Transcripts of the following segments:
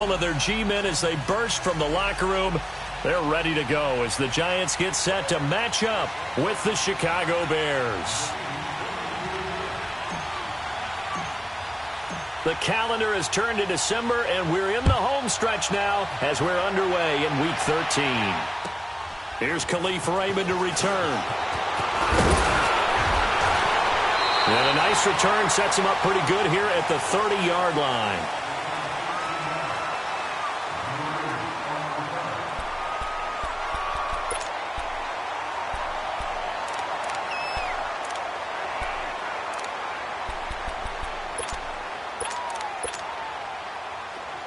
All of their G-men as they burst from the locker room. They're ready to go as the Giants get set to match up with the Chicago Bears. The calendar has turned to December, and we're in the home stretch now as we're underway in Week 13. Here's Kalif Raymond to return. And a nice return sets him up pretty good here at the 30-yard line.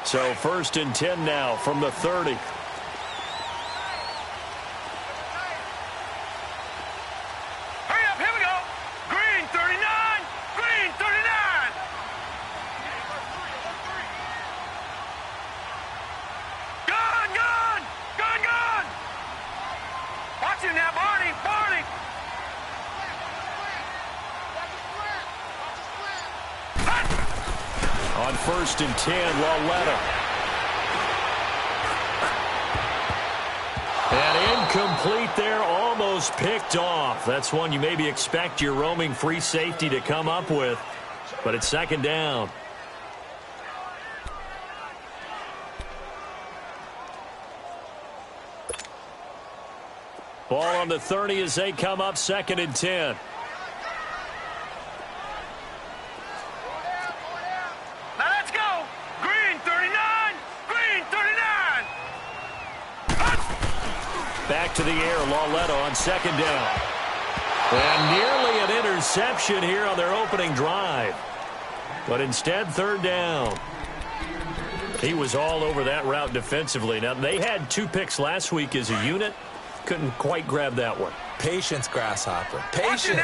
So 1st and 10 now from the 30. Hurry up, here we go. Green 39, green 39. Gun, gun, gun, gun. Watch him now, Barney, Barney. On 1st and 10, Lauletta. And incomplete there, almost picked off. That's one you maybe expect your roaming free safety to come up with, but it's 2nd down. Ball on the 30 as they come up 2nd and 10. Back to the air, Lauletta on 2nd down. And nearly an interception here on their opening drive. But instead, 3rd down. He was all over that route defensively. Now, they had 2 picks last week as a unit. Couldn't quite grab that one. Patience, Grasshopper. Patience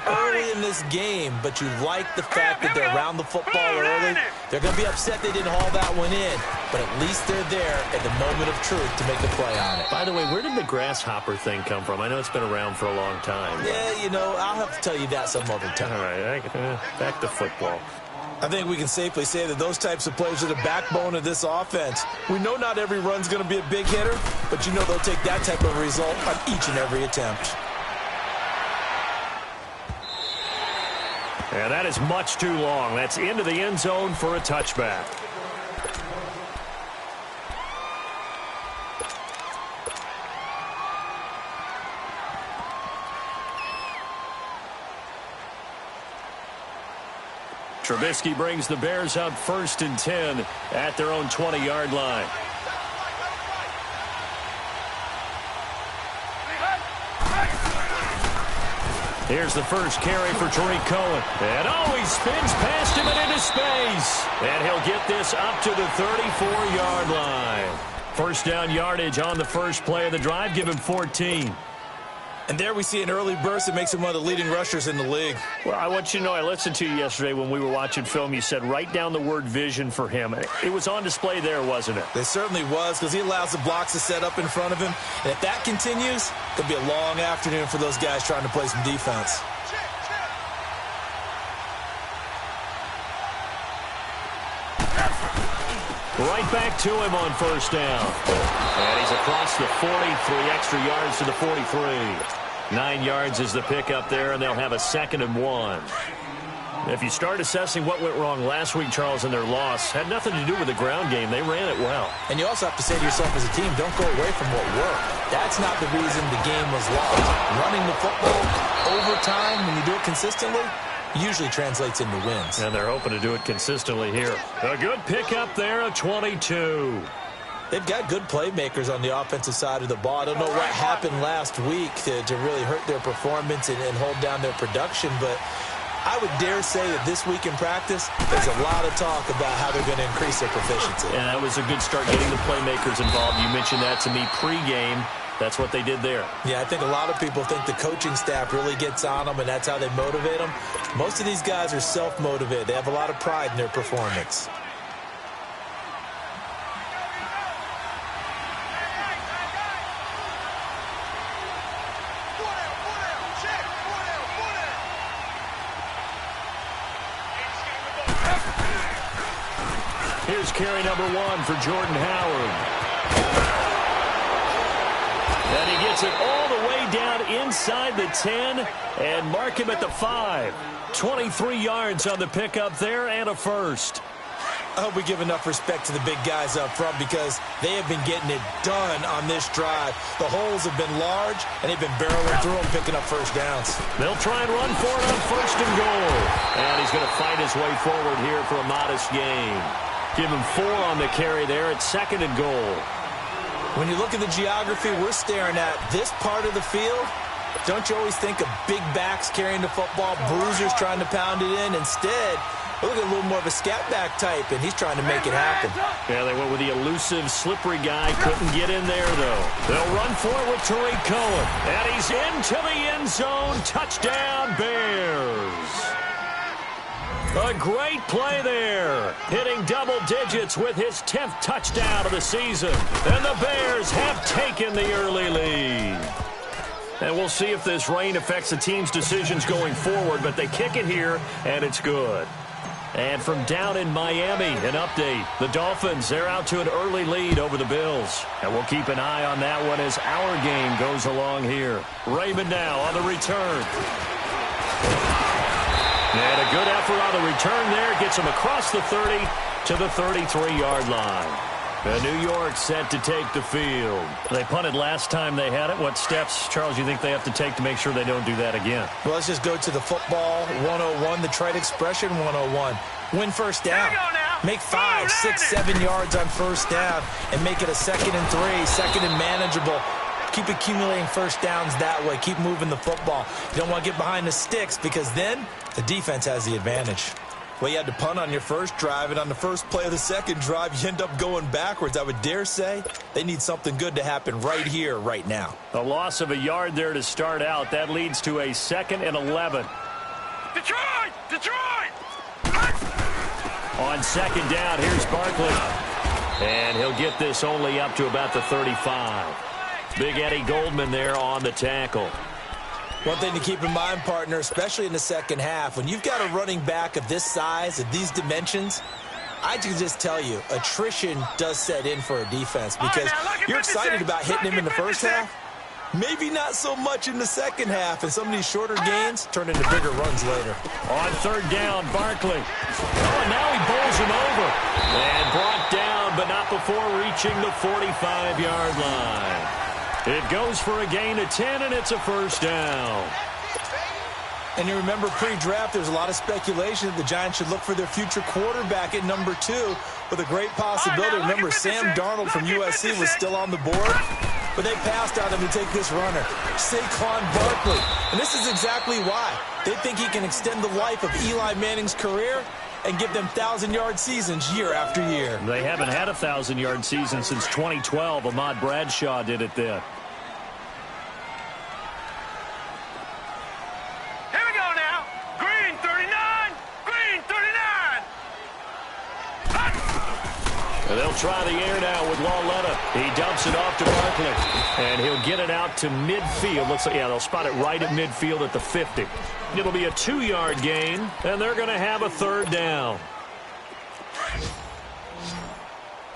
early in this game, but you like the fact that they're around the football early. They're going to be upset they didn't haul that one in, but at least they're there at the moment of truth to make the play on it. By the way, where did the Grasshopper thing come from? I know it's been around for a long time. Yeah, you know, I'll have to tell you that some other time. All right, back to football. I think we can safely say that those types of plays are the backbone of this offense. We know not every run's going to be a big hitter, but you know they'll take that type of result on each and every attempt. And that is much too long. That's into the end zone for a touchback. Trubisky brings the Bears up 1st and 10 at their own 20-yard line. Here's the first carry for Tariq Cohen. And he spins past him and into space. And he'll get this up to the 34-yard line. 1st down yardage on the first play of the drive. Give him 14. And there we see an early burst that makes him one of the leading rushers in the league. Well, I want you to know, I listened to you yesterday when we were watching film. You said write down the word vision for him. It was on display there, wasn't it? It certainly was, because he allows the blocks to set up in front of him. And if that continues, it could be a long afternoon for those guys trying to play some defense. Right back to him on 1st down. And he's across the 40, 3 extra yards to the 43. 9 yards is the pickup there, and they'll have a 2nd and 1. If you start assessing what went wrong last week, Charles, in their loss, had nothing to do with the ground game. They ran it well. And you also have to say to yourself as a team, don't go away from what worked. That's not the reason the game was lost. Running the football over time, when you do it consistently, usually translates into wins. And they're hoping to do it consistently here. A good pickup there, a 22. They've got good playmakers on the offensive side of the ball. I don't know what happened last week to really hurt their performance and hold down their production, but I would dare say that this week in practice, there's a lot of talk about how they're going to increase their proficiency. And that was a good start getting the playmakers involved. You mentioned that to me pregame. That's what they did there. Yeah, I think a lot of people think the coaching staff really gets on them, and that's how they motivate them. Most of these guys are self-motivated. They have a lot of pride in their performance. here's carry number 1 for Jordan Howard. And he gets it all the way down inside the 10 and mark him at the 5. 23 yards on the pickup there and a first. I hope we give enough respect to the big guys up front because they have been getting it done on this drive. The holes have been large, and they've been barreling through them, picking up first downs. They'll try and run for it on first and goal. And he's going to fight his way forward here for a modest gain. Give him 4 on the carry there at second and goal. When you look at the geography we're staring at, this part of the field, don't you always think of big backs carrying the football, bruisers trying to pound it in? Instead, look at a little more of a scat back type, and he's trying to make it happen. Yeah, they went with the elusive, slippery guy. Couldn't get in there, though. They'll run for it with Tariq Cohen. And he's into the end zone. Touchdown, Bears. A great play there. Hitting double digits with his 10th touchdown of the season. And the Bears have taken the early lead. And we'll see if this rain affects the team's decisions going forward, but they kick it here, and it's good. And from down in Miami, an update. The Dolphins, they're out to an early lead over the Bills. And we'll keep an eye on that one as our game goes along here. Raymond now on the return. And a good effort on the return there. Gets him across the 30 to the 33-yard line. And New York set to take the field. They punted last time they had it. What steps, Charles, you think they have to take to make sure they don't do that again? Well, let's just go to the football 101, the trite expression 101. Win first down. Make 5, 6, 7 yards on first down and make it a 2nd and 3, second and manageable. Keep accumulating first downs that way. Keep moving the football. You don't want to get behind the sticks because then the defense has the advantage. Well, you had to punt on your first drive, and on the first play of the second drive, you end up going backwards. I would dare say they need something good to happen right here, right now. A loss of a yard there to start out. That leads to a 2nd and 11. Detroit! Detroit! On second down, here's Barkley. And he'll get this only up to about the 35. Big Eddie Goldman there on the tackle. One thing to keep in mind, partner, especially in the second half, when you've got a running back of this size, of these dimensions, I can just tell you, attrition does set in for a defense because you're excited about hitting him in the first half. Maybe not so much in the second half, and some of these shorter gains turn into bigger runs later. On third down, Barkley. Oh, and now he bowls him over. And brought down, but not before reaching the 45-yard line. It goes for a gain of 10, and it's a first down. And you remember pre-draft, there's a lot of speculation that the Giants should look for their future quarterback at number 2 with a great possibility. Remember, Sam Darnold from USC was still on the board, but they passed on him to take this runner, Saquon Barkley. And this is exactly why. They think he can extend the life of Eli Manning's career and give them 1,000-yard seasons year after year. They haven't had a 1,000-yard season since 2012. Ahmad Bradshaw did it then. Here we go now. Green 39. Green 39. And they'll try the air now with Lauletta. He dumps it off to Barkley. And he'll get it out to midfield. Looks like, yeah, they'll spot it right at midfield at the 50. It'll be a 2-yard gain, and they're going to have a third down.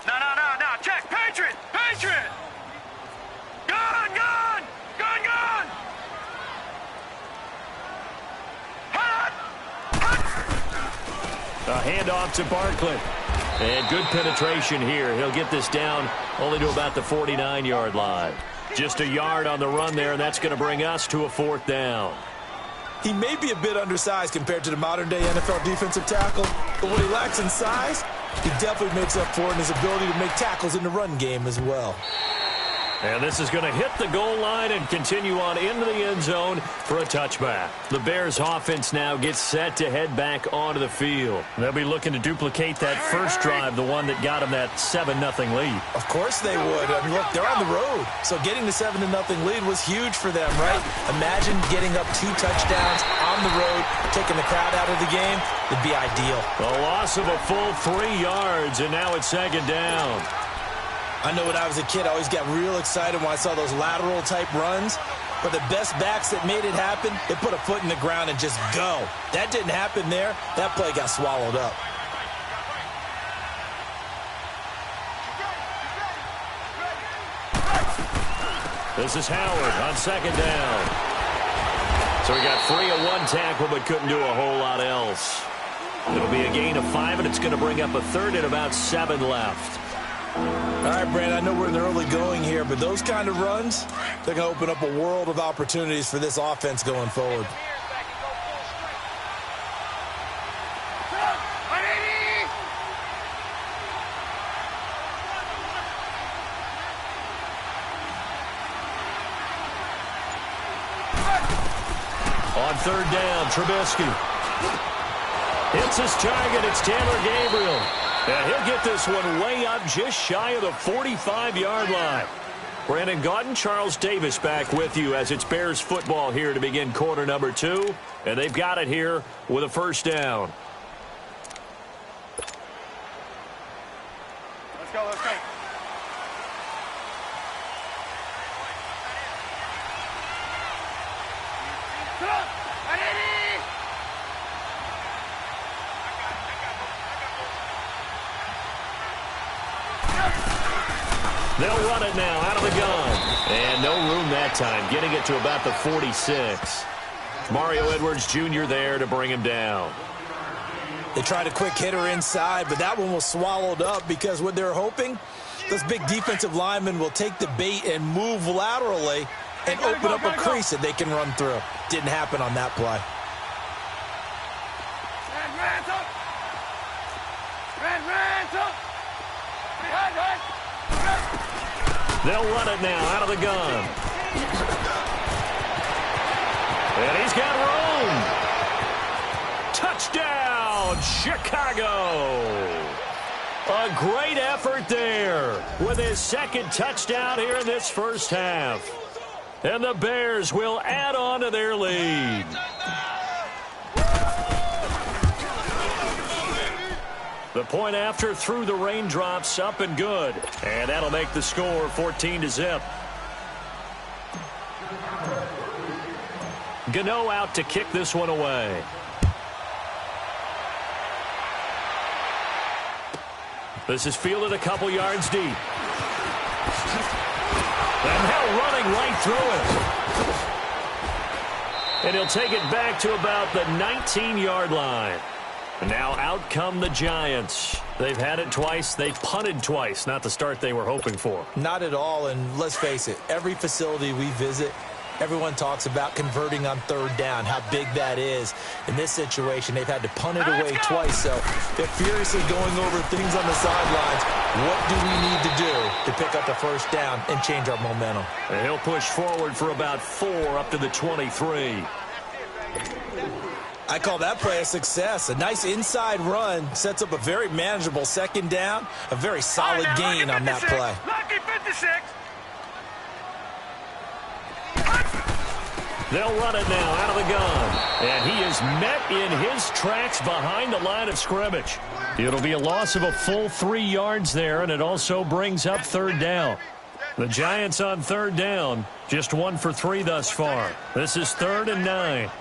No. Check. Patriot. Patriot. Gun. Hut. A handoff to Barkley. And good penetration here. He'll get this down only to about the 49-yard line. Just a yard on the run there, and that's going to bring us to a 4th down. He may be a bit undersized compared to the modern-day NFL defensive tackle, but what he lacks in size, he definitely makes up for it in his ability to make tackles in the run game as well. And this is going to hit the goal line and continue on into the end zone for a touchback. The Bears offense now gets set to head back onto the field. They'll be looking to duplicate that first drive, the one that got them that 7-0 lead. Of course they would. I mean, look, they're on the road. So getting the 7-0 lead was huge for them, right? Imagine getting up 2 touchdowns on the road, taking the crowd out of the game. It'd be ideal. A loss of a full 3 yards, and now it's second down. I know when I was a kid, I always got real excited when I saw those lateral-type runs. But the best backs that made it happen, they put a foot in the ground and just go. That didn't happen there. That play got swallowed up. This is Howard on second down. So he got free of one tackle but couldn't do a whole lot else. It'll be a gain of 5, and it's going to bring up a third and about 7 left. All right, Brandon, I know we're in the early going here, but those kind of runs, they're going to open up a world of opportunities for this offense going forward. On third down, Trubisky hits his target. It's Taylor Gabriel. And he'll get this one way up just shy of the 45-yard line. Brandon Gaudin, Charles Davis back with you as it's Bears football here to begin quarter number 2. And they've got it here with a first down. Let's go, let's go. They'll run it now out of the gun. And no room that time, getting it to about the 46. Mario Edwards Jr. there to bring him down. They tried a quick hitter inside, but that one was swallowed up because what they're hoping, those big defensive linemen will take the bait and move laterally and open up a crease that they can run through. Didn't happen on that play. They'll run it now out of the gun. And he's got room. Touchdown, Chicago. A great effort there with his second touchdown here in this first half. And the Bears will add on to their lead. The point after through the raindrops, up and good. And that'll make the score 14-0. Gano out to kick this one away. This is fielded a couple yards deep. And now running right through it. And he'll take it back to about the 19-yard line. And now out come the Giants. They've had it twice. They've punted twice. Not the start they were hoping for. Not at all, and let's face it, every facility we visit, everyone talks about converting on third down, how big that is. In this situation, they've had to punt it away twice, so they're furiously going over things on the sidelines. What do we need to do to pick up the first down and change our momentum? And he'll push forward for about 4 up to the 23. I call that play a success. A nice inside run sets up a very manageable second down, a very solid gain on that play. Lucky 56. They'll run it now out of the gun. And he is met in his tracks behind the line of scrimmage. It'll be a loss of a full 3 yards there, and it also brings up third down. The Giants on third down, just 1 for 3 thus far. This is 3rd and 9.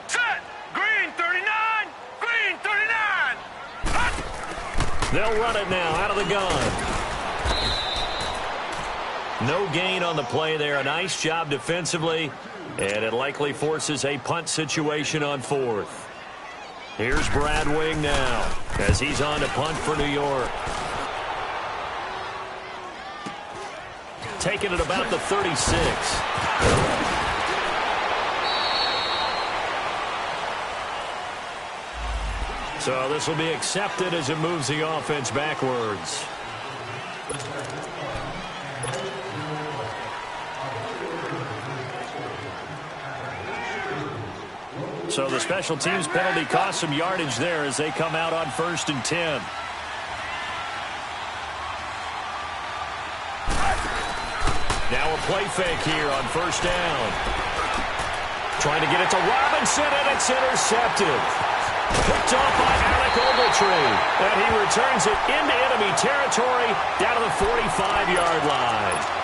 Set. Green 39. Green 39. Hut. They'll run it now out of the gun. No gain on the play there. A nice job defensively, and it likely forces a punt situation on 4th. Here's Brad Wing now as he's on to punt for New York. Taking it about the 36. So this will be accepted as it moves the offense backwards. So the special teams penalty cost some yardage there as they come out on 1st and 10. Now a play fake here on 1st down. Trying to get it to Robinson, and it's intercepted. Picked off by Alec Ogletree. And he returns it into enemy territory down to the 45-yard line.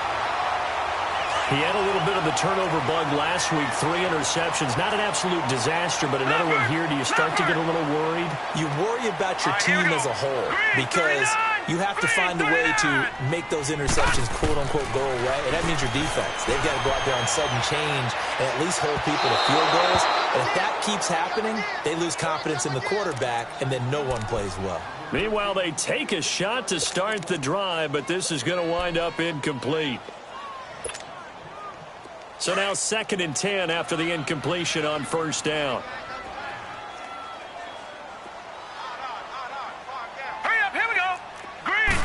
He had a little bit of the turnover bug last week, 3 interceptions. Not an absolute disaster, but another one here. Do you start to get a little worried? You worry about your team as a whole because you have to find a way to make those interceptions, quote-unquote, go away, and that means your defense. They've got to go out there on sudden change and at least hold people to field goals. And if that keeps happening, they lose confidence in the quarterback, and then no one plays well. Meanwhile, they take a shot to start the drive, but this is going to wind up incomplete. So now 2nd and 10 after the incompletion on first down. Hurry up, here we go. Green.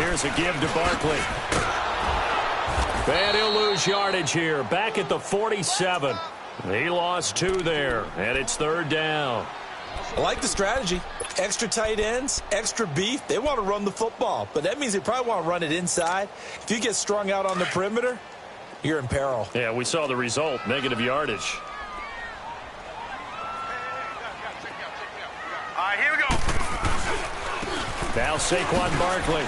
Here's a give to Barkley. And he'll lose yardage here. Back at the 47. He lost 2 there, and it's 3rd down. I like the strategy. Extra tight ends, extra beef. They want to run the football, but that means they probably want to run it inside. If you get strung out on the perimeter, you're in peril. Yeah, we saw the result, negative yardage. All right, here we go. Now Saquon Barkley.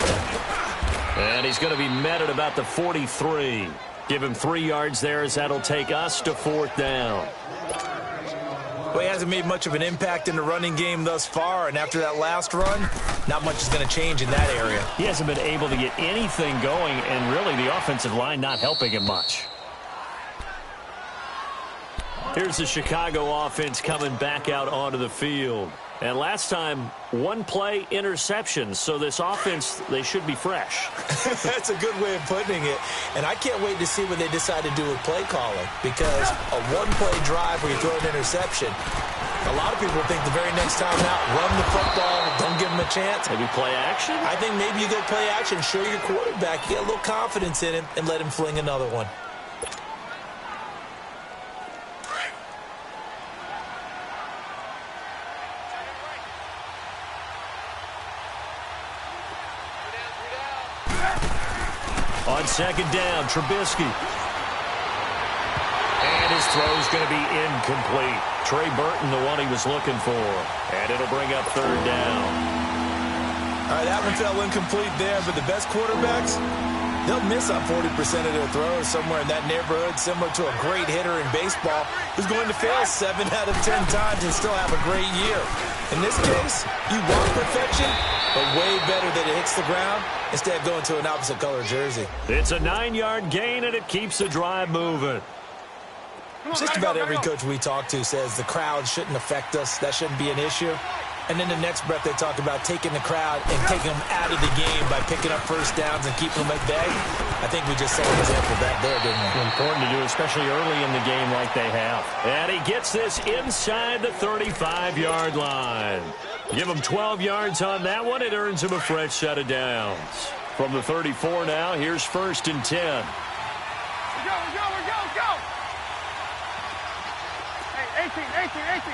And he's going to be met at about the 43. Give him 3 yards there as that'll take us to 4th down. Well, he hasn't made much of an impact in the running game thus far, and after that last run, not much is going to change in that area. He hasn't been able to get anything going, and really the offensive line not helping him much. Here's the Chicago offense coming back out onto the field. And last time, 1 play interception, so this offense, they should be fresh. That's a good way of putting it. And I can't wait to see what they decide to do with play calling, because a 1-play drive where you throw an interception, a lot of people think the very next time out, run the football, don't give them a chance. Maybe play action? I think maybe you go play action, show your quarterback, get a little confidence in him, and let him fling another one. On 2nd down, Trubisky. And his throw's going to be incomplete. Trey Burton, the one he was looking for. And it'll bring up 3rd down. All right, that one fell incomplete there, but the best quarterbacks, they'll miss on 40% of their throws, somewhere in that neighborhood, similar to a great hitter in baseball who's going to fail 7 out of 10 times and still have a great year. In this case, you want perfection, but way better that it hits the ground instead of going to an opposite color jersey. It's a 9-yard gain, and it keeps the drive moving. Just about every coach we talk to says the crowd shouldn't affect us. That shouldn't be an issue. And then the next breath they talk about taking the crowd and taking them out of the game by picking up first downs and keeping them at bay. I think we just saw an example of that there, didn't we? Important to do, especially early in the game like they have. And he gets this inside the 35-yard line. Give him 12 yards on that one. It earns him a fresh set of downs. From the 34 now, here's 1st and 10. Go. Hey, 18.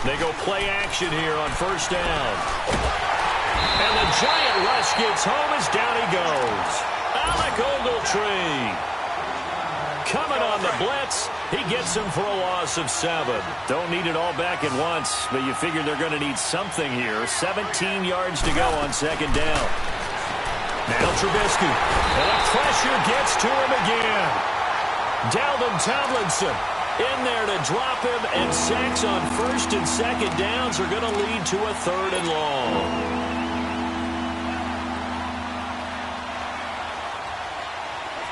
They go play action here on 1st down. And the giant rush gets home as down he goes. Alec Ogletree. Coming on the blitz. He gets him for a loss of 7. Don't need it all back at once, but you figure they're going to need something here. 17 yards to go on 2nd down. Now Trubisky. And the pressure gets to him again. Dalvin Tomlinson in there to drop him, and sacks on 1st and 2nd downs are going to lead to a 3rd and long.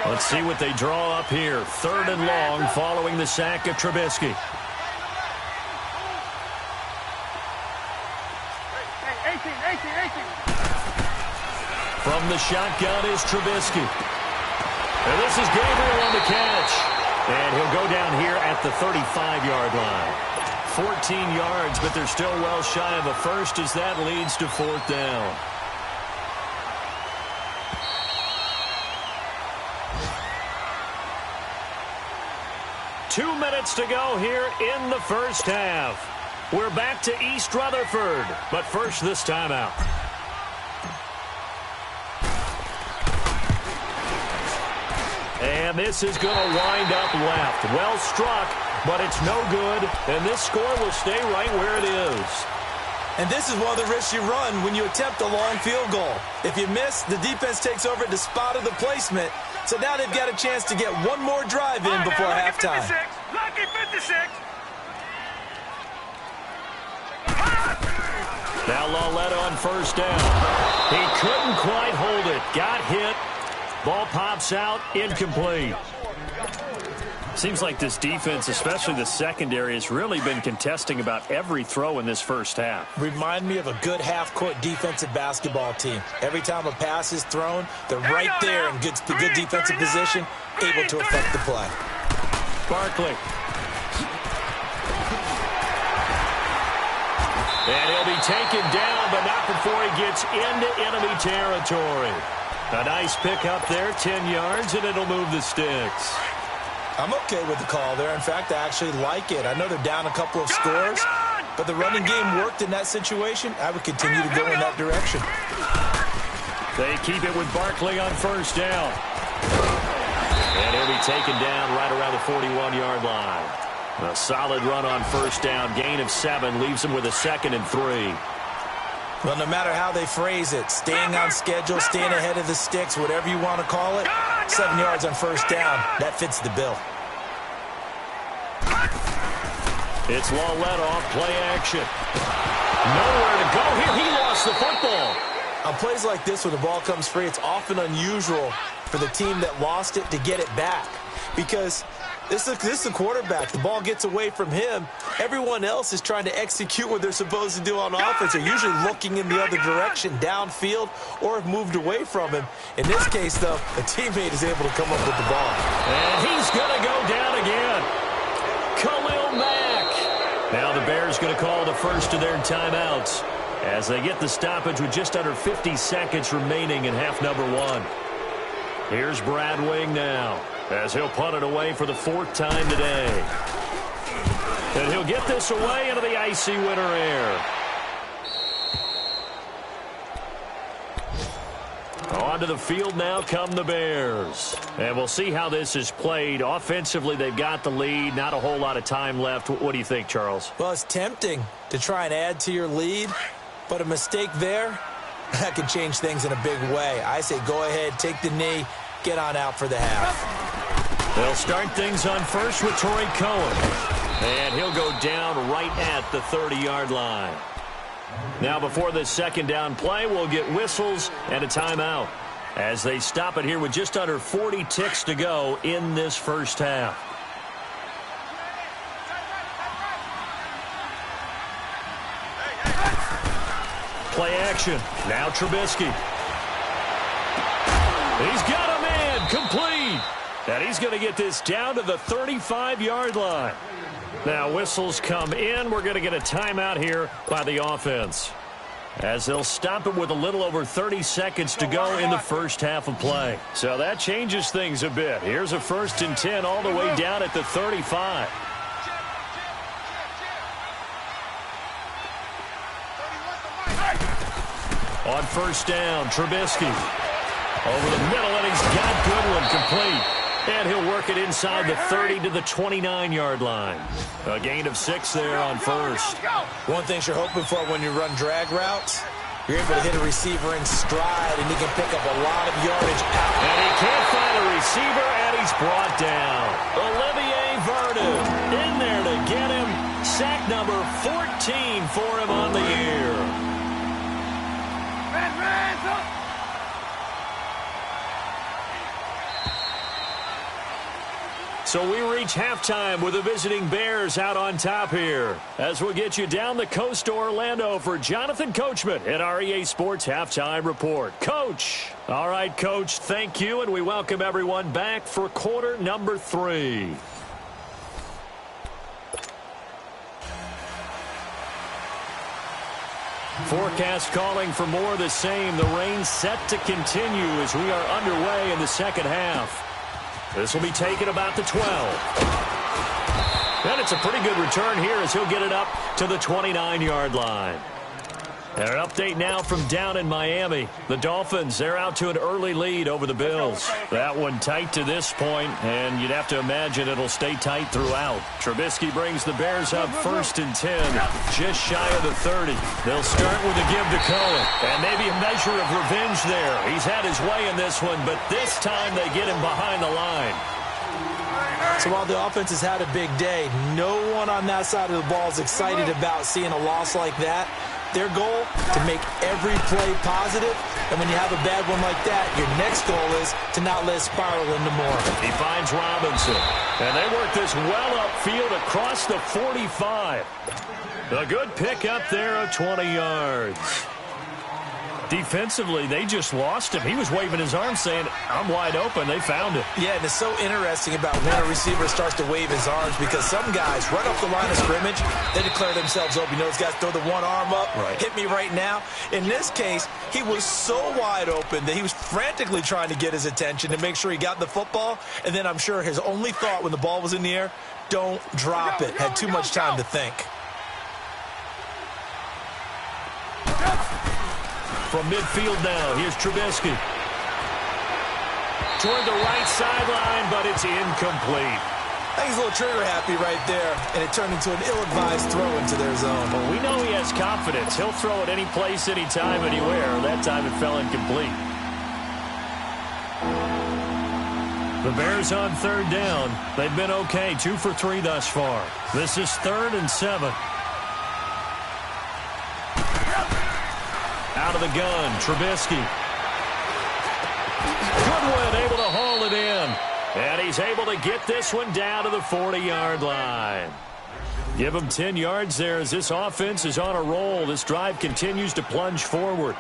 Let's see what they draw up here. 3rd and long following the sack of Trubisky. Hey, 18. From the shotgun is Trubisky. And this is Gabriel on the catch. And he'll go down here at the 35-yard line. 14 yards, but they're still well shy of a first as that leads to 4th down. Two minutes to go here in the first half. We're back to East Rutherford, but first this timeout. And this is going to wind up left. Well struck, but it's no good. And this score will stay right where it is. And this is one of the risks you run when you attempt a long field goal. If you miss, the defense takes over at the spot of the placement. So now they've got a chance to get one more drive in before halftime. Lucky 56. Now Lauletta on first down. He couldn't quite hold it. Got hit. Ball pops out. Incomplete. Seems like this defense, especially the secondary, has really been contesting about every throw in this first half. Remind me of a good half-court defensive basketball team. Every time a pass is thrown, they're right there in good defensive position, able to affect the play. Barkley. And he'll be taken down, but not before he gets into enemy territory. A nice pickup there, 10 yards, and it'll move the sticks. I'm okay with the call there. In fact, I actually like it. I know they're down a couple of scores, but the running game worked in that situation. I would continue to go in that direction. They keep it with Barkley on first down. And he'll be taken down right around the 41-yard line. A solid run on first down. Gain of 7 leaves him with a 2nd and 3. Well, no matter how they phrase it, staying on schedule, staying ahead of the sticks, whatever you want to call it, 7 yards on first down, that fits the bill. It's Lauletta off play action. Nowhere to go here. He lost the football. On plays like this, when the ball comes free, it's often unusual for the team that lost it to get it back. Because this is a quarterback. The ball gets away from him. Everyone else is trying to execute what they're supposed to do on offense. They're usually looking in the other direction, downfield, or have moved away from him. In this case, though, a teammate is able to come up with the ball. And he's going to go down again. Khalil Mack. Now the Bears going to call the first of their timeouts as they get the stoppage with just under 50 seconds remaining in half number 1. Here's Brad Wing now, as he'll punt it away for the 4th time today. And he'll get this away into the icy winter air. Onto the field now come the Bears. And we'll see how this is played. Offensively, they've got the lead. Not a whole lot of time left. What do you think, Charles? Well, it's tempting to try and add to your lead, but a mistake there, that could change things in a big way. I say go ahead, take the knee, get on out for the half. They'll start things on first with Torrey Cohen. And he'll go down right at the 30-yard line. Now before this second down play, we'll get whistles and a timeout as they stop it here with just under 40 ticks to go in this first half. Play action. Now Trubisky. He's got a man complete. And he's going to get this down to the 35-yard line. Now whistles come in. We're going to get a timeout here by the offense, as they'll stop it with a little over 30 seconds to go in the first half of play. So that changes things a bit. Here's a 1st and 10 all the way down at the 35. On first down, Trubisky. Over the middle, and he's got Goodwin complete. And he'll work it inside the 30 to the 29-yard line. A gain of 6 there on first. One thing you're hoping for when you run drag routes, you're able to hit a receiver in stride, and he can pick up a lot of yardage out. And he can't find a receiver, and he's brought down. Olivier Vernon in there to get him. Sack number 14 for him on the year. So we reach halftime with the visiting Bears out on top here, as we'll get you down the coast to Orlando for Jonathan Coachman at our EA Sports Halftime Report. Coach. All right, Coach, thank you, and we welcome everyone back for quarter number 3. Forecast calling for more of the same. The rain set to continue as we are underway in the second half. This will be taken about the 12. And it's a pretty good return here as he'll get it up to the 29-yard line. And an update now from down in Miami. The Dolphins, they're out to an early lead over the Bills. That one tight to this point, and you'd have to imagine it'll stay tight throughout. Trubisky brings the Bears up 1st and 10, just shy of the 30. They'll start with a give to Cohen, and maybe a measure of revenge there. He's had his way in this one, but this time they get him behind the line. So while the offense has had a big day, no one on that side of the ball is excited about seeing a loss like that. Their goal, to make every play positive. And when you have a bad one like that, your next goal is to not let it spiral into more. He finds Robinson. And they work this well upfield across the 45. A good pick up there of 20 yards. Defensively, they just lost him. He was waving his arms saying, I'm wide open. They found it. Yeah, and it's so interesting about when a receiver starts to wave his arms because some guys, right off the line of scrimmage, they declare themselves open. You know, those guys throw the one arm up, hit me right now. In this case, he was so wide open that he was frantically trying to get his attention to make sure he got the football. And then I'm sure his only thought when the ball was in the air, don't drop it. Had too much time to think. From midfield now, here's Trubisky. Toward the right sideline, but it's incomplete. I think he's a little trigger happy right there, and it turned into an ill-advised throw into their zone. Well, we know he has confidence. He'll throw it any place, anytime, anywhere. That time it fell incomplete. The Bears on third down. They've been okay, 2 for 3 thus far. This is 3rd and 7. Out of the gun, Trubisky. Goodwin able to haul it in. And he's able to get this one down to the 40-yard line. Give him 10 yards there as this offense is on a roll. This drive continues to plunge forward.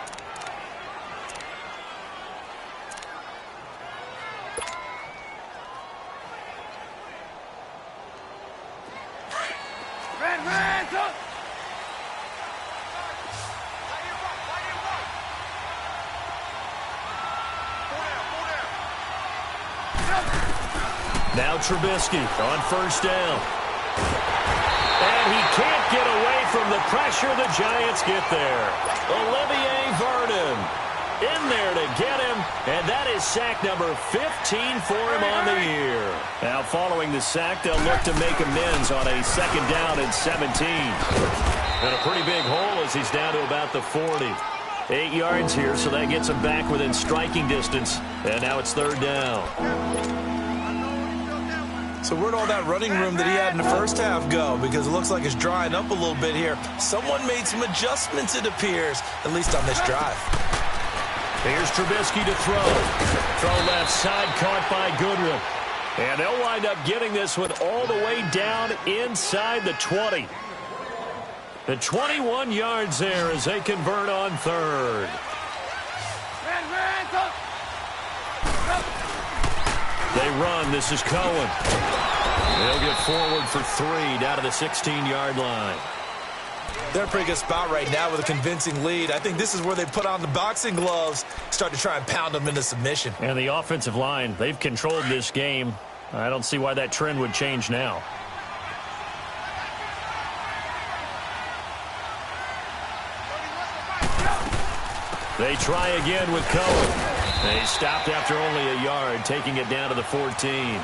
Now Trubisky on first down. And he can't get away from the pressure. The Giants get there. Olivier Vernon in there to get him. And that is sack number 15 for him on the year. Now following the sack, they'll look to make amends on a 2nd down and 17. And a pretty big hole as he's down to about the 40. 8 yards here, so that gets him back within striking distance. And now it's 3rd down. So where'd all that running room that he had in the first half go? Because it looks like it's drying up a little bit here. Someone made some adjustments, it appears, at least on this drive. Here's Trubisky to throw. Throw left side, caught by Goodwin. And they'll wind up getting this one all the way down inside the 20. The 21 yards there as they convert on 3rd. They run. This is Cohen. They'll get forward for 3 down to the 16-yard line. They're in a pretty good spot right now with a convincing lead. I think this is where they put on the boxing gloves, start to try and pound them into submission. And the offensive line, they've controlled this game. I don't see why that trend would change now. They try again with Cohen. They stopped after only a yard, taking it down to the 14.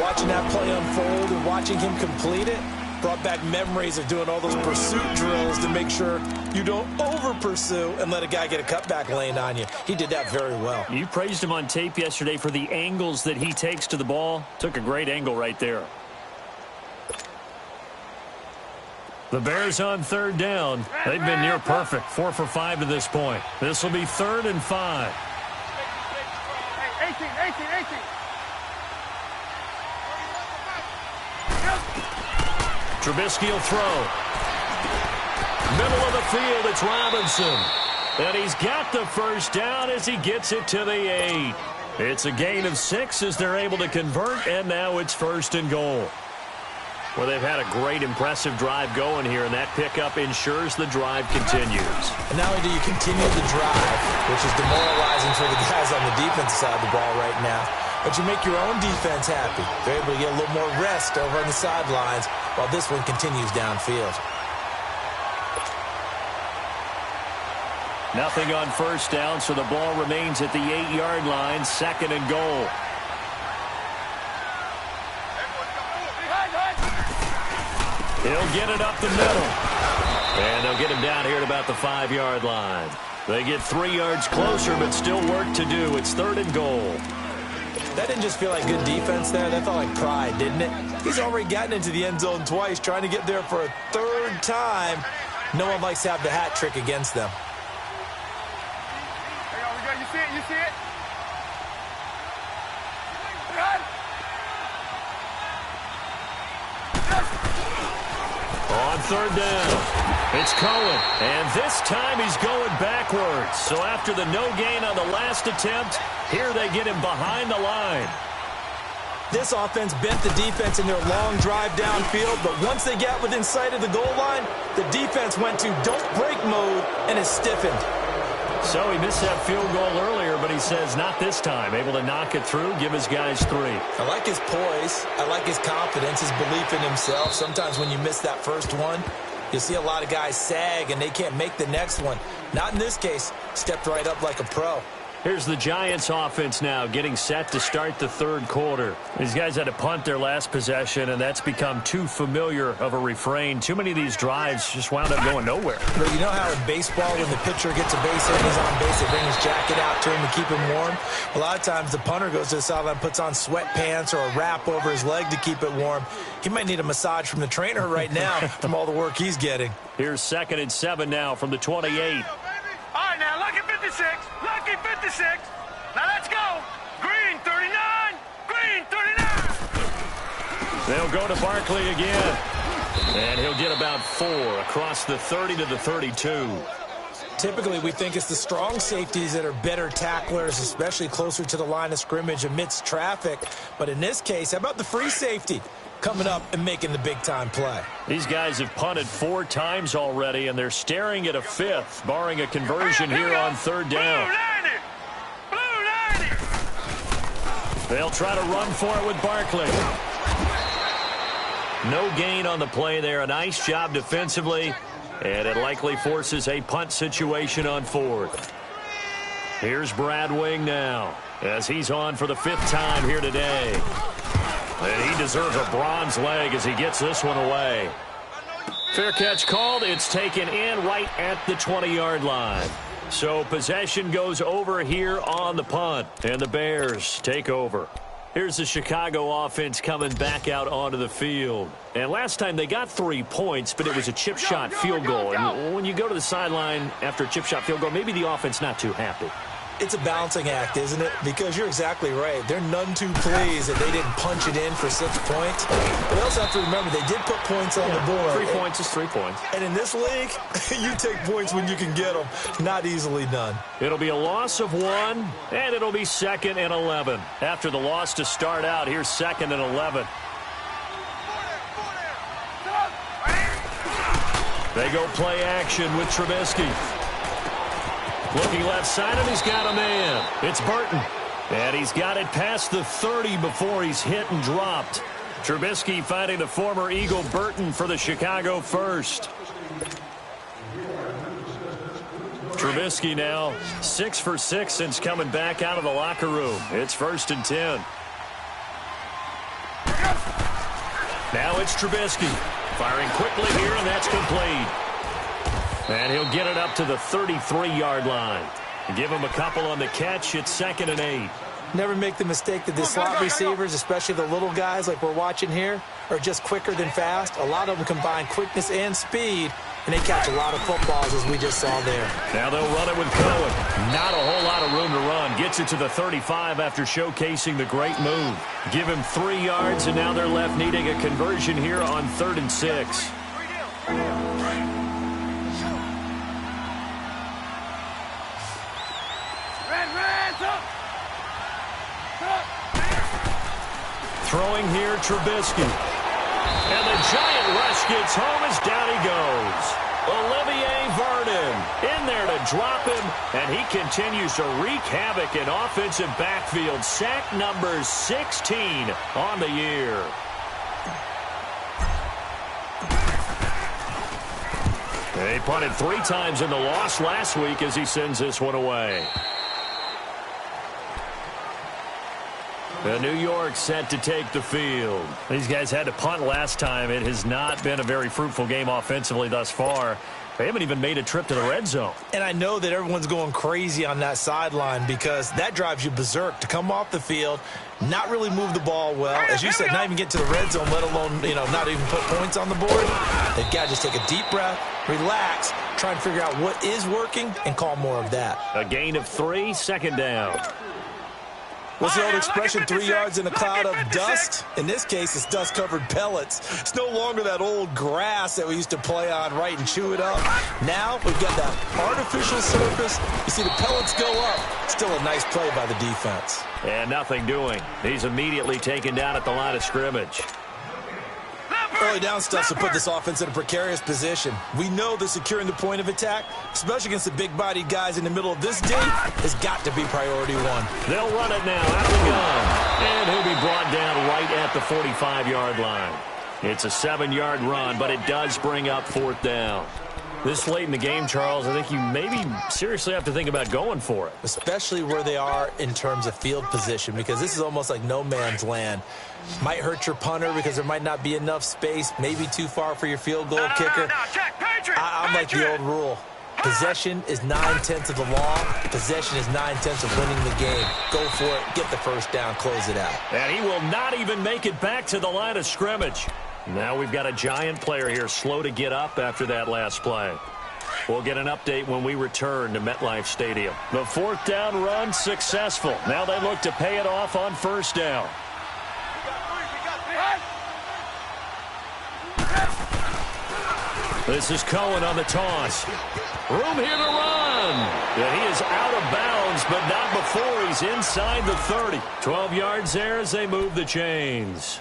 Watching that play unfold and watching him complete it brought back memories of doing all those pursuit drills to make sure you don't over-pursue and let a guy get a cutback lane on you. He did that very well. You praised him on tape yesterday for the angles that he takes to the ball. Took a great angle right there. The Bears on 3rd down. They've been near perfect. 4 for 5 to this point. This will be 3rd and 5. 18. Trubisky will throw. Middle of the field, it's Robinson. And he's got the first down as he gets it to the 8. It's a gain of 6 as they're able to convert, and now it's 1st and goal. Well, they've had a great, impressive drive going here, and that pickup ensures the drive continues. And not only do you continue the drive, which is demoralizing for the guys on the defensive side of the ball right now, but you make your own defense happy. They're able to get a little more rest over on the sidelines while this one continues downfield. Nothing on first down, so the ball remains at the 8-yard line, 2nd and goal. He'll get it up the middle. And they'll get him down here at about the 5-yard line. They get 3 yards closer, but still work to do. It's 3rd and goal. That didn't just feel like good defense there. That felt like pride, didn't it? He's already gotten into the end zone twice, trying to get there for a 3rd time. No one likes to have the hat trick against them. Hang on, we got, you see it? You see it? Run! On third down, it's Cohen. And this time he's going backwards. So after the no gain on the last attempt, here they get him behind the line. This offense bent the defense in their long drive downfield, but once they got within sight of the goal line, the defense went to don't break mode and is stiffened. So he missed that field goal earlier, but he says not this time. Able to knock it through, give his guys 3. I like his poise. I like his confidence, his belief in himself. Sometimes when you miss that first one, you see a lot of guys sag and they can't make the next one. Not in this case. Stepped right up like a pro. Here's the Giants offense now getting set to start the third quarter. These guys had to punt their last possession, and that's become too familiar of a refrain. Too many of these drives just wound up going nowhere. But you know how in baseball, when the pitcher gets a base hit and he's on base, they bring his jacket out to him to keep him warm? A lot of times the punter goes to the sideline, puts on sweatpants or a wrap over his leg to keep it warm. He might need a massage from the trainer right now from all the work he's getting. Here's 2nd and 7 now from the 28. All right, now, lucky 56. Lucky 56. Now, let's go. Green, 39. Green, 39. They'll go to Barkley again. And he'll get about 4 across the 30 to the 32. Typically, we think it's the strong safeties that are better tacklers, especially closer to the line of scrimmage amidst traffic. But in this case, how about the free safety coming up and making the big-time play? These guys have punted 4 times already, and they're staring at a 5th, barring a conversion here on third down. Blue 90. They'll try to run for it with Barkley. No gain on the play there. A nice job defensively, and it likely forces a punt situation on 4th. Here's Brad Wing now, as he's on for the 5th time here today. And he deserves a bronze leg as he gets this one away. Fair catch called. It's taken in right at the 20-yard line. So possession goes over here on the punt, and the Bears take over. Here's the Chicago offense coming back out onto the field. And last time they got 3 points, but it was a chip shot field goal. And when you go to the sideline after a chip shot field goal, maybe the offense not too happy. It's a balancing act, isn't it? Because you're exactly right. They're none too pleased that they didn't punch it in for 6 points. But they also have to remember they did put points on the board. 3 points is 3 points. And in this league, you take points when you can get them. Not easily done. It'll be a loss of 1, and it'll be 2nd and 11. After the loss to start out, here's 2nd and 11. They go play action with Trubisky. Looking left side, and he's got a man. It's Burton. And he's got it past the 30 before he's hit and dropped. Trubisky finding the former Eagle Burton for the Chicago first. Trubisky now 6 for 6 since coming back out of the locker room. It's 1st and 10. Now it's Trubisky. Firing quickly here, and that's complete. And he'll get it up to the 33-yard line. Give him a couple on the catch. It's 2nd and 8. Never make the mistake that the slot receivers, especially the little guys like we're watching here, are just quicker than fast. A lot of them combine quickness and speed, and they catch a lot of footballs, as we just saw there. Now they'll run it with Cohen. Not a whole lot of room to run. Gets it to the 35 after showcasing the great move. Give him 3 yards, and now they're left needing a conversion here on 3rd and 6. Throwing here, Trubisky. And the giant rush gets home as down he goes. Olivier Vernon in there to drop him, and he continues to wreak havoc in offensive backfield. Sack number 16 on the year. He punted 3 times in the loss last week as he sends this one away. New York set to take the field. These guys had to punt last time. It has not been a very fruitful game offensively thus far. They haven't even made a trip to the red zone. And I know that everyone's going crazy on that sideline because that drives you berserk to come off the field, not really move the ball well. As you said, not even get to the red zone, let alone, not even put points on the board. They've got to just take a deep breath, relax, try and figure out what is working, and call more of that. A gain of 3, 2nd down. What's the old expression, 3 yards in a cloud of dust? In this case, it's dust-covered pellets. It's no longer that old grass that we used to play on, right, and chew it up. Now we've got that artificial surface. You see the pellets go up. Still a nice play by the defense. And nothing doing. He's immediately taken down at the line of scrimmage. Early down stuff to put this offense in a precarious position. We know that securing the point of attack, especially against the big-bodied guys in the middle of this day, has got to be priority one. They'll run it now out of the gun. And he'll be brought down right at the 45-yard line. It's a 7-yard run, but it does bring up 4th down. This late in the game, Charles, I think you maybe seriously have to think about going for it. Especially where they are in terms of field position, because this is almost like no man's land. Might hurt your punter because there might not be enough space, maybe too far for your field goal kicker. I'm like the old rule. Possession is 9/10 of the law. Possession is 9/10 of winning the game. Go for it, get the first down, close it out. And he will not even make it back to the line of scrimmage. Now we've got a giant player here slow to get up after that last play. We'll get an update when we return to MetLife Stadium. The 4th down run successful. Now they look to pay it off on 1st down. This is Cohen on the toss. Room here to run. And he is out of bounds, but not before he's inside the 30. 12 yards there as they move the chains.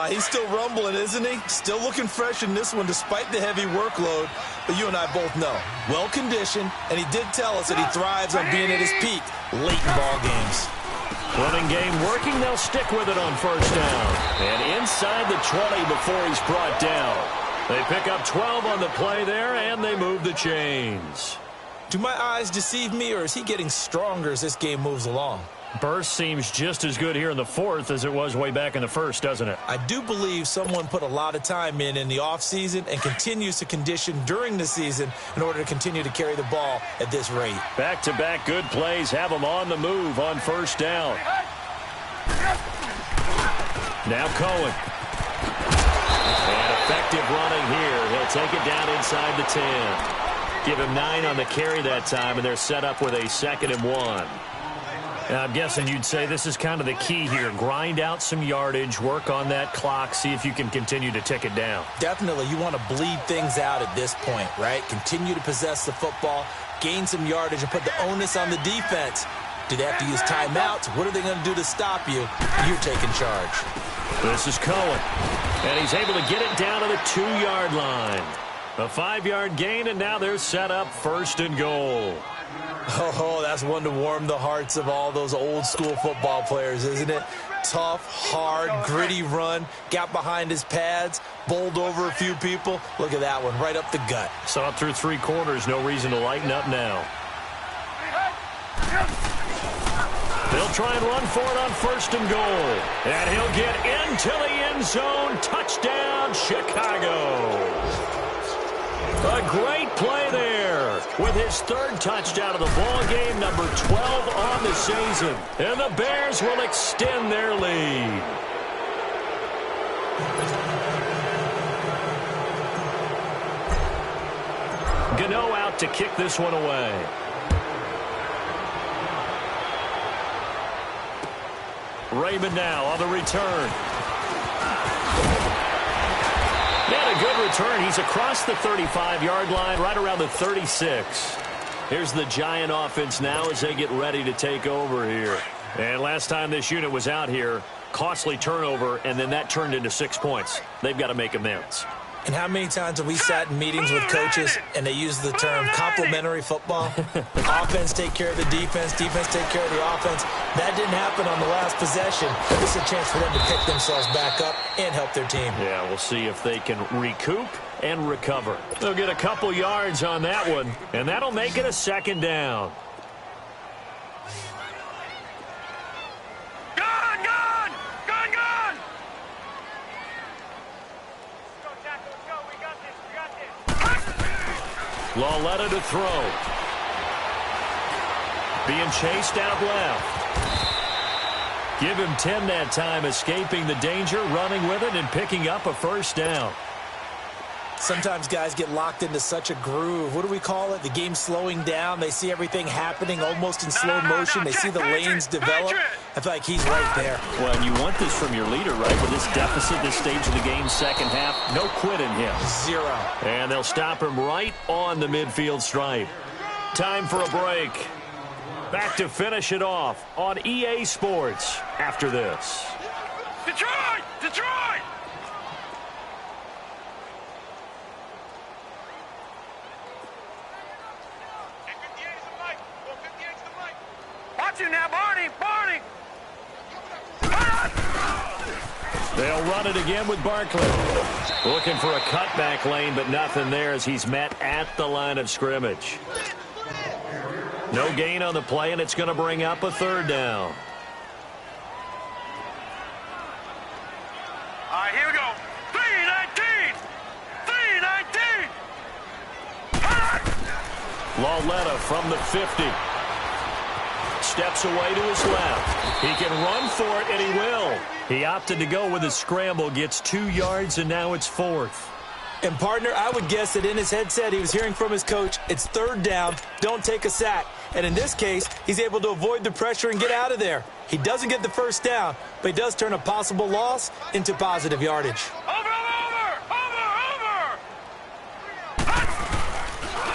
He's still rumbling, isn't he? Still looking fresh in this one despite the heavy workload. But you and I both know, well-conditioned, and he did tell us that he thrives on being at his peak late in ball games. Running game working. They'll stick with it on 1st down. And inside the 20 before he's brought down. They pick up 12 on the play there, and they move the chains. Do my eyes deceive me, or is he getting stronger as this game moves along? Burst seems just as good here in the 4th as it was way back in the 1st, doesn't it? I do believe someone put a lot of time in the offseason and continues to condition during the season in order to continue to carry the ball at this rate. Back-to-back good plays have him on the move on 1st down. Now Cohen. And effective running here. He'll take it down inside the 10. Give him 9 on the carry that time, and they're set up with a 2nd and 1. I'm guessing you'd say this is kind of the key here. Grind out some yardage, work on that clock, see if you can continue to tick it down. Definitely. You want to bleed things out at this point, right? Continue to possess the football, gain some yardage, and put the onus on the defense. Do they have to use timeouts? What are they going to do to stop you? You're taking charge. This is Cohen. And he's able to get it down to the 2-yard line. A 5-yard gain, and now they're set up 1st and goal. Oh, that's one to warm the hearts of all those old-school football players, isn't it? Tough, hard, gritty run, got behind his pads, bowled over a few people. Look at that one, right up the gut. Saw it through 3 quarters, no reason to lighten up now. They'll try and run for it on 1st and goal. And he'll get into the end zone. Touchdown, Chicago. A great play there with his 3rd touchdown of the ball game, number 12 on the season. And the Bears will extend their lead. Gano out to kick this one away. Raymond now on the return. And a good return. He's across the 35-yard line, right around the 36. Here's the Giant offense now as they get ready to take over here. And last time this unit was out here, costly turnover, and then that turned into 6 points. They've got to make amends. And how many times have we sat in meetings with coaches and they use the term complementary football? Offense take care of the defense, defense take care of the offense. That didn't happen on the last possession. This is a chance for them to pick themselves back up and help their team. Yeah, we'll see if they can recoup and recover. They'll get a couple yards on that one, and that'll make it a 2nd down. Lauletta to throw. Being chased out left. Give him 10 that time, escaping the danger, running with it, and picking up a first down. Sometimes guys get locked into such a groove. What do we call it? The game slowing down. They see everything happening almost in slow motion. They see the lanes develop. I feel like he's right there. Well, and you want this from your leader, right? With this deficit, this stage of the game, second half, no quit in him. 0. And they'll stop him right on the midfield stripe. Time for a break. Back to finish it off on EA Sports after this. Detroit! Detroit! Watch him now, Barney! Barney! They'll run it again with Barkley. Looking for a cutback lane, but nothing there as he's met at the line of scrimmage. No gain on the play, and it's going to bring up a third down. All right, here we go. 3-19! 3-19! Lauletta from the 50. Steps away to his left. He can run for it, and he will. He opted to go with a scramble, gets 2 yards, and now it's 4th. And, partner, I would guess that in his headset he was hearing from his coach, it's third down, don't take a sack. And in this case, he's able to avoid the pressure and get out of there. He doesn't get the first down, but he does turn a possible loss into positive yardage. Over!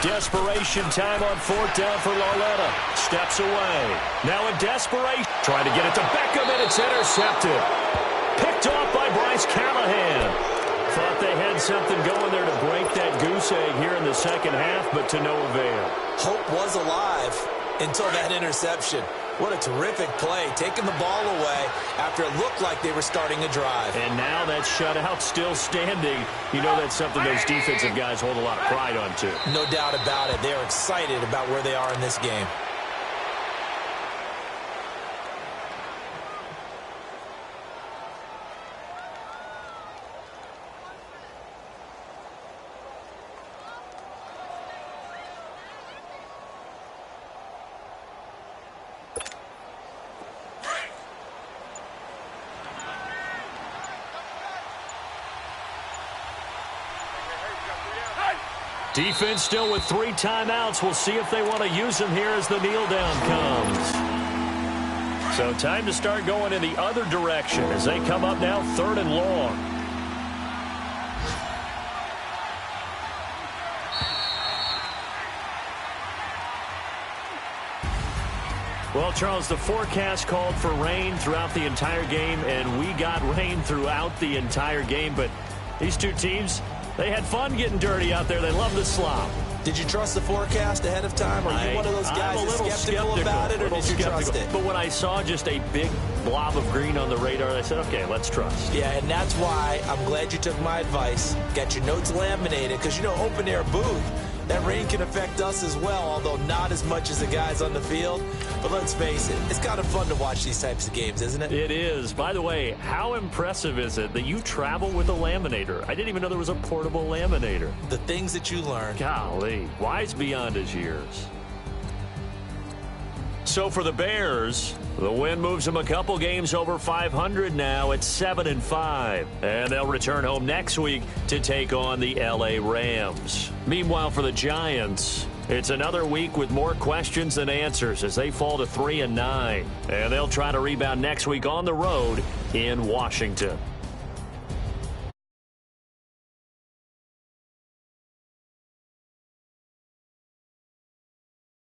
Desperation time on 4th down for Lauletta. Steps away. Now in desperation. Trying to get it to Beckham, and it's intercepted. Picked off by Bryce Callahan. Thought they had something going there to break that goose egg here in the second half, but to no avail. Hope was alive until that interception. What a terrific play, taking the ball away after it looked like they were starting a drive. And now that shutout still standing. You know that's something those defensive guys hold a lot of pride on, too. No doubt about it. They're excited about where they are in this game. Defense still with 3 timeouts. We'll see if they want to use them here as the kneel down comes. So time to start going in the other direction as they come up now 3rd and long. Well, Charles, the forecast called for rain throughout the entire game, and we got rain throughout the entire game. But these two teams, they had fun getting dirty out there. They love the slop. Did you trust the forecast ahead of time? Are you one of those guys that's skeptical about it, or did you trust it? But when I saw just a big blob of green on the radar, I said, okay, let's trust. Yeah, and that's why I'm glad you took my advice. Got your notes laminated, because, you know, open air booth, that rain can affect us as well, although not as much as the guys on the field. But let's face it, it's kind of fun to watch these types of games, isn't it? It is. By the way, how impressive is it that you travel with a laminator? I didn't even know there was a portable laminator. The things that you learn. Golly, wise beyond his years. So for the Bears, the win moves them a couple games over 500 now at 7-5. And they'll return home next week to take on the LA Rams. Meanwhile, for the Giants, it's another week with more questions than answers as they fall to 3-9. And they'll try to rebound next week on the road in Washington.